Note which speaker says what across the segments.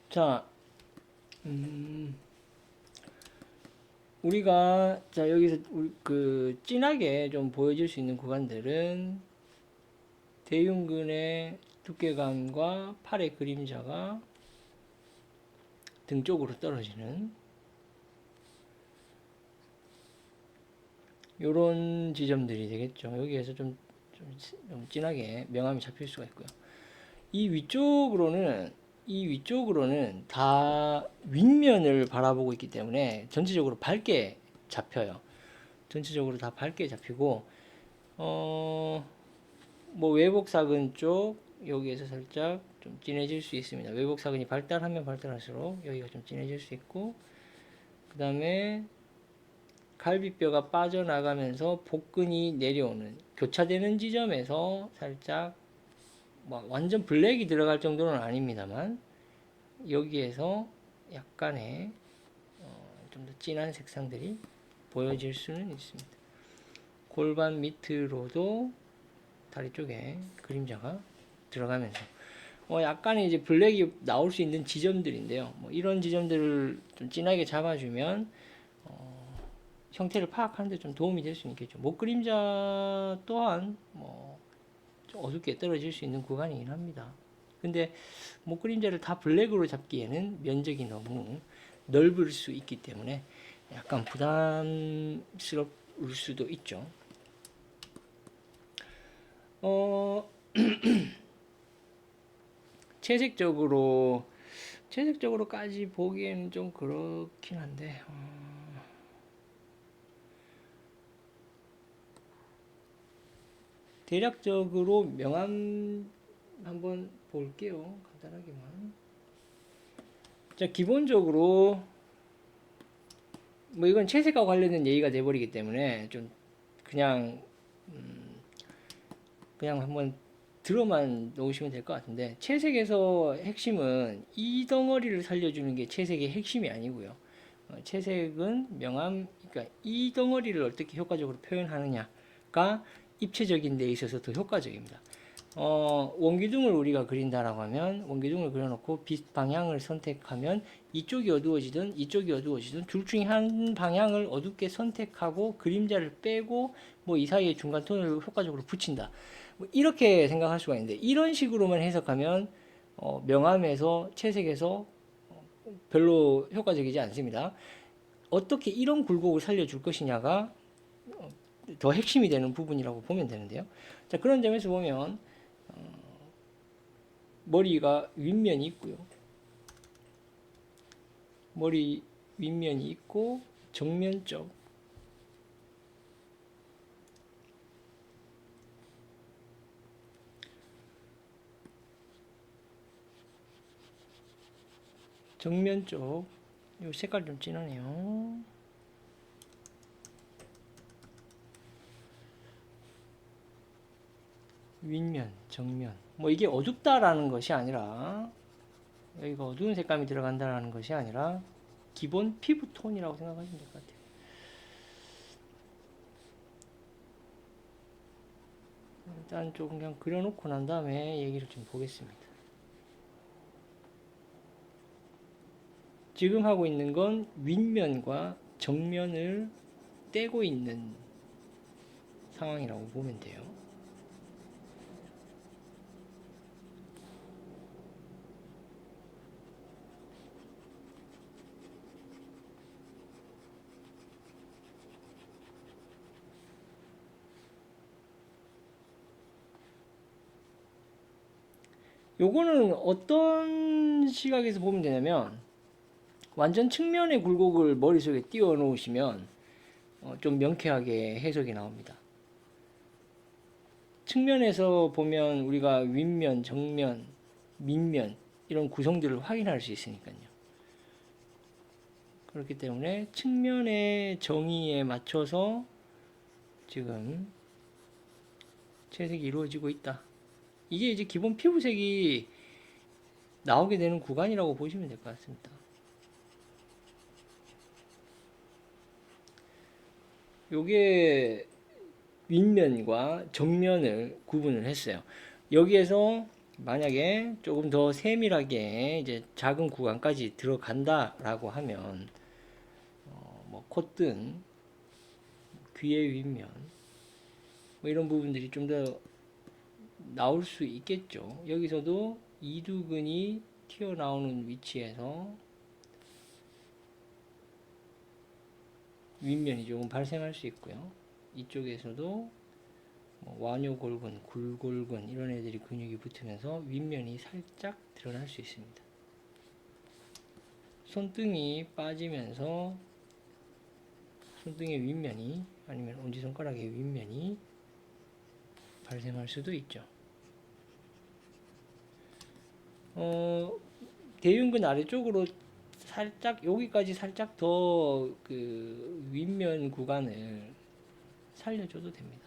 Speaker 1: 자, 우리가 자 여기서 진하게 좀 보여줄 수 있는 구간들은 대흉근의 두께감과 팔의 그림자가 등 쪽으로 떨어지는 요런 지점들이 되겠죠. 여기에서 좀 진하게 명암이 잡힐 수가 있고요. 이 위쪽으로는 다 윗면을 바라보고 있기 때문에 전체적으로 밝게 잡혀요. 전체적으로 다 밝게 잡히고, 뭐 외복사근 쪽 여기에서 살짝 좀 진해질 수 있습니다. 외복사근이 발달하면 발달할수록 여기가 좀 진해질 수 있고, 그 다음에 갈비뼈가 빠져나가면서 복근이 내려오는 교차되는 지점에서 살짝 뭐 완전 블랙이 들어갈 정도는 아닙니다만 여기에서 약간의 좀 더 진한 색상들이 보여질 수는 있습니다. 골반 밑으로도 다리 쪽에 그림자가 들어가면서 약간의 이제 블랙이 나올 수 있는 지점들인데요. 뭐 이런 지점들을 좀 진하게 잡아주면 형태를 파악하는 데 좀 도움이 될 수 있겠죠. 목 그림자 또한 좀 어둡게 떨어질 수 있는 구간이긴 합니다. 근데 목 그림자를 다 블랙으로 잡기에는 면적이 너무 넓을 수 있기 때문에 약간 부담스러울 수도 있죠. 채색적으로 채색적으로까지 보기에는 좀 그렇긴 한데 대략적으로 명암 한번 볼게요. 간단하게만. 자, 기본적으로 뭐 이건 채색과 관련된 얘기가 돼버리기 때문에 좀 그냥 그냥 한번 들어만 놓으시면 될 것 같은데, 채색에서 핵심은 이 덩어리를 살려주는 게 채색의 핵심이 아니고요. 채색은 그러니까 이 덩어리를 어떻게 효과적으로 표현하느냐가 입체적인 데 있어서 더 효과적입니다. 원기둥을 우리가 그린다라고 하면 원기둥을 그려놓고 빛 방향을 선택하면 이쪽이 어두워지든 이쪽이 어두워지든 둘 중에 한 방향을 어둡게 선택하고 그림자를 빼고 뭐 이 사이에 중간 톤을 효과적으로 붙인다. 뭐 이렇게 생각할 수가 있는데, 이런 식으로만 해석하면 명암에서 채색에서 별로 효과적이지 않습니다. 어떻게 이런 굴곡을 살려줄 것이냐가 더 핵심이 되는 부분이라고 보면 되는데요. 자, 그런 점에서 보면 머리가 윗면이 있고요. 머리 윗면이 있고 정면 쪽 정면 쪽 이 색깔 좀 진하네요. 윗면, 정면. 뭐 이게 어둡다라는 것이 아니라, 여기가 어두운 색감이 들어간다라는 것이 아니라 기본 피부 톤이라고 생각하시면 될 것 같아요. 일단 좀 그냥 그려놓고 난 다음에 얘기를 좀 보겠습니다. 지금 하고 있는 건 윗면과 정면을 떼고 있는 상황이라고 보면 돼요. 요거는 어떤 시각에서 보면 되냐면, 완전 측면의 굴곡을 머릿속에 띄워 놓으시면 좀 명쾌하게 해석이 나옵니다. 측면에서 보면 우리가 윗면, 정면, 밑면 이런 구성들을 확인할 수 있으니까요. 그렇기 때문에 측면의 정의에 맞춰서 지금 채색이 이루어지고 있다. 이게 이제 기본 피부색이 나오게 되는 구간이라고 보시면 될 것 같습니다. 요게 윗면과 정면을 구분을 했어요. 여기에서 만약에 조금 더 세밀하게 이제 작은 구간까지 들어간다라고 하면 뭐 콧등, 귀의 윗면 뭐 이런 부분들이 좀 더 나올 수 있겠죠. 여기서도 이두근이 튀어나오는 위치에서 윗면이 조금 발생할 수 있고요. 이쪽에서도 뭐 완요골근, 굴골근 이런 애들이 근육이 붙으면서 윗면이 살짝 드러날 수 있습니다. 손등이 빠지면서 손등의 윗면이 아니면 엄지손가락의 윗면이 발생할 수도 있죠. 대흉근 아래쪽으로 살짝 여기까지 살짝 더 그 윗면 구간을 살려줘도 됩니다.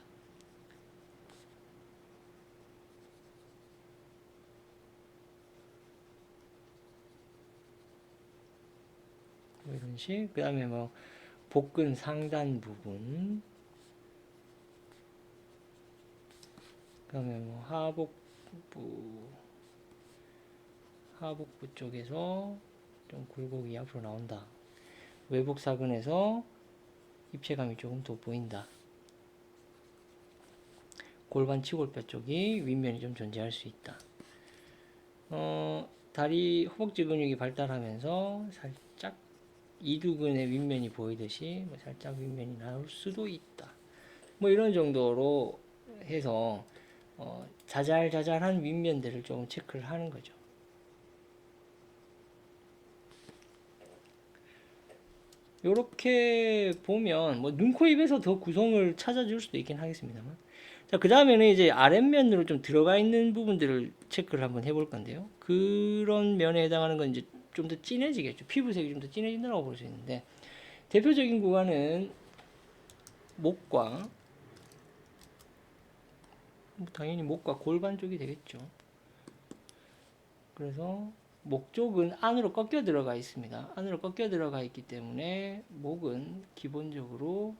Speaker 1: 뭐 이런 식. 그 다음에 뭐 복근 상단 부분, 그 다음에 뭐 하복부 쪽에서 좀 굴곡이 앞으로 나온다. 외복사근에서 입체감이 조금 돋보인다. 골반 치골뼈 쪽이 윗면이 좀 존재할 수 있다. 다리 허벅지 근육이 발달하면서 살짝 이두근의 윗면이 보이듯이 뭐 살짝 윗면이 나올 수도 있다. 뭐 이런 정도로 해서 자잘자잘한 윗면들을 조금 체크를 하는 거죠. 요렇게 보면 뭐 눈, 코, 입에서 더 구성을 찾아줄 수도 있긴 하겠습니다만, 자, 그 다음에는 이제 아랫면으로 좀 들어가 있는 부분들을 체크를 한번 해볼 건데요. 그런 면에 해당하는 건 이제 좀 더 진해지겠죠. 피부색이 좀 더 진해진다고 볼 수 있는데, 대표적인 구간은 목과 당연히 목과 골반 쪽이 되겠죠. 그래서 목 쪽은 안으로 꺾여 들어가 있습니다. 안으로 꺾여 들어가 있기 때문에 목은 기본적으로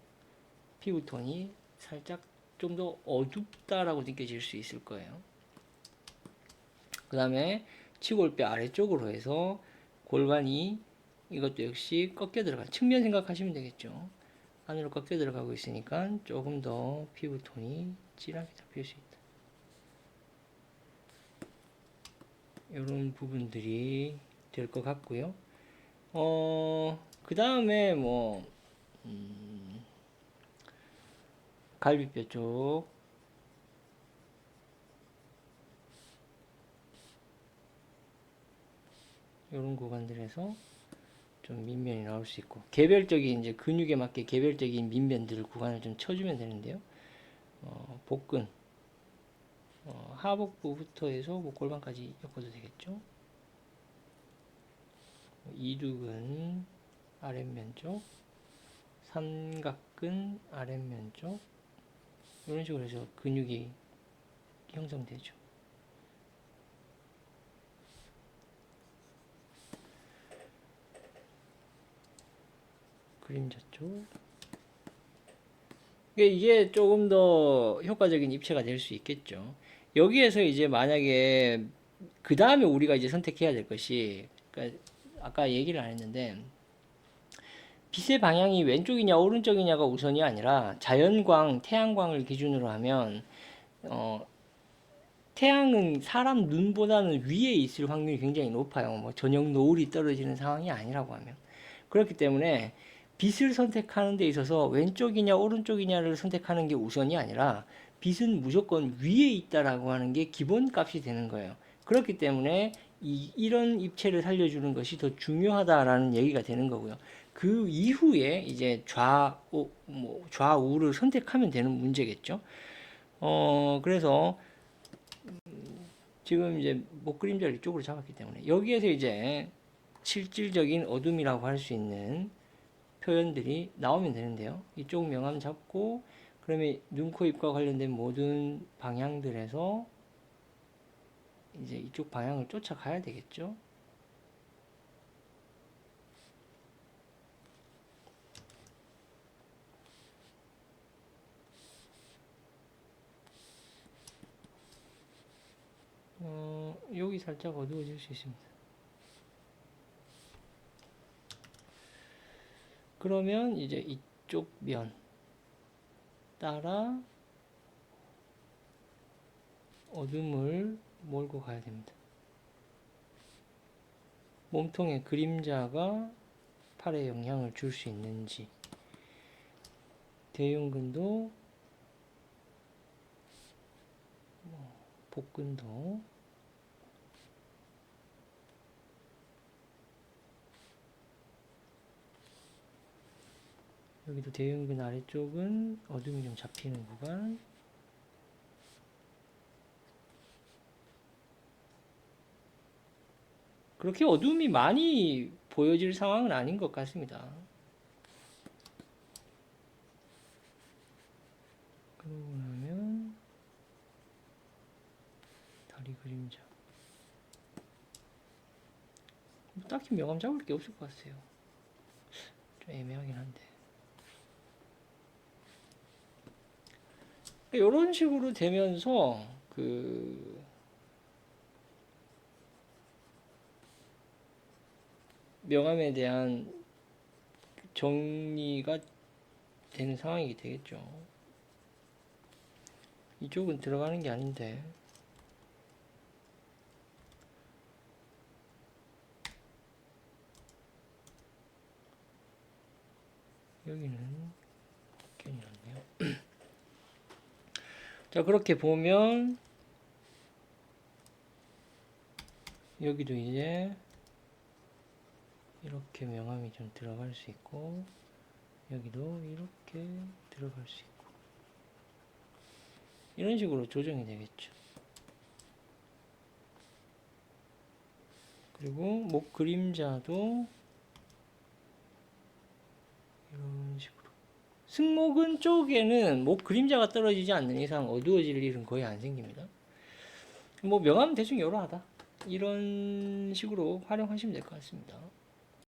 Speaker 1: 피부톤이 살짝 좀 더 어둡다라고 느껴질 수 있을 거예요. 그 다음에 치골뼈 아래쪽으로 해서 골반이 이것도 역시 꺾여 들어간 측면 생각하시면 되겠죠. 안으로 꺾여 들어가고 있으니까 조금 더 피부톤이 진하게 잡힐 수 있다. 이런 부분들이 될 것 같고요. 그 다음에 뭐 갈비뼈 쪽 이런 구간들에서 좀 밑면이 나올 수 있고, 개별적인 이제 근육에 맞게 개별적인 밑면들 구간을 좀 쳐주면 되는데요. 복근, 하복부부터 해서 뭐 골반까지 엮어도 되겠죠. 이두근 아랫면 쪽, 삼각근 아랫면 쪽, 이런 식으로 해서 근육이 형성되죠. 그림자 쪽. 이게 조금 더 효과적인 입체가 될 수 있겠죠. 여기에서 이제 만약에 그 다음에 우리가 이제 선택해야 될 것이, 그러니까 아까 얘기를 안 했는데, 빛의 방향이 왼쪽이냐 오른쪽이냐가 우선이 아니라 자연광, 태양광을 기준으로 하면 태양은 사람 눈보다는 위에 있을 확률이 굉장히 높아요. 뭐 저녁 노을이 떨어지는 상황이 아니라고 하면. 그렇기 때문에 빛을 선택하는 데 있어서 왼쪽이냐 오른쪽이냐를 선택하는 게 우선이 아니라 빛은 무조건 위에 있다라고 하는 게 기본값이 되는 거예요. 그렇기 때문에 이런 입체를 살려주는 것이 더 중요하다라는 얘기가 되는 거고요. 그 이후에 이제 좌우를 선택하면 되는 문제겠죠. 그래서 지금 이제 목 그림자를 이쪽으로 잡았기 때문에 여기에서 이제 실질적인 어둠이라고 할 수 있는 표현들이 나오면 되는데요. 이쪽 명암 잡고 그러면 눈, 코, 입과 관련된 모든 방향들에서 이제 이쪽 방향을 쫓아가야 되겠죠. 여기 살짝 어두워질 수 있습니다. 그러면 이제 이쪽 면 따라 어둠을 몰고 가야 됩니다. 몸통의 그림자가 팔에 영향을 줄 수 있는지, 대흉근도 복근도 여기도 대흉근 아래쪽은 어둠이 좀 잡히는 구간, 그렇게 어둠이 많이 보여질 상황은 아닌 것 같습니다. 그러고 나면 다리 그림자, 딱히 명암 잡을 게 없을 것 같아요. 좀 애매하긴 한데, 이런 식으로 되면서 명암에 대한 정리가 되는 상황이 되겠죠. 이쪽은 들어가는 게 아닌데, 여기는 괜히 났네요. 자, 그렇게 보면 여기도 이제 이렇게 명암이 좀 들어갈 수 있고, 여기도 이렇게 들어갈 수 있고, 이런 식으로 조정이 되겠죠. 그리고 목 그림자도 이런 식으로, 승모근 쪽에는 목 그림자가 떨어지지 않는 이상 어두워질 일은 거의 안 생깁니다. 뭐 명암은 대충 이러하다, 이런 식으로 활용하시면 될 것 같습니다.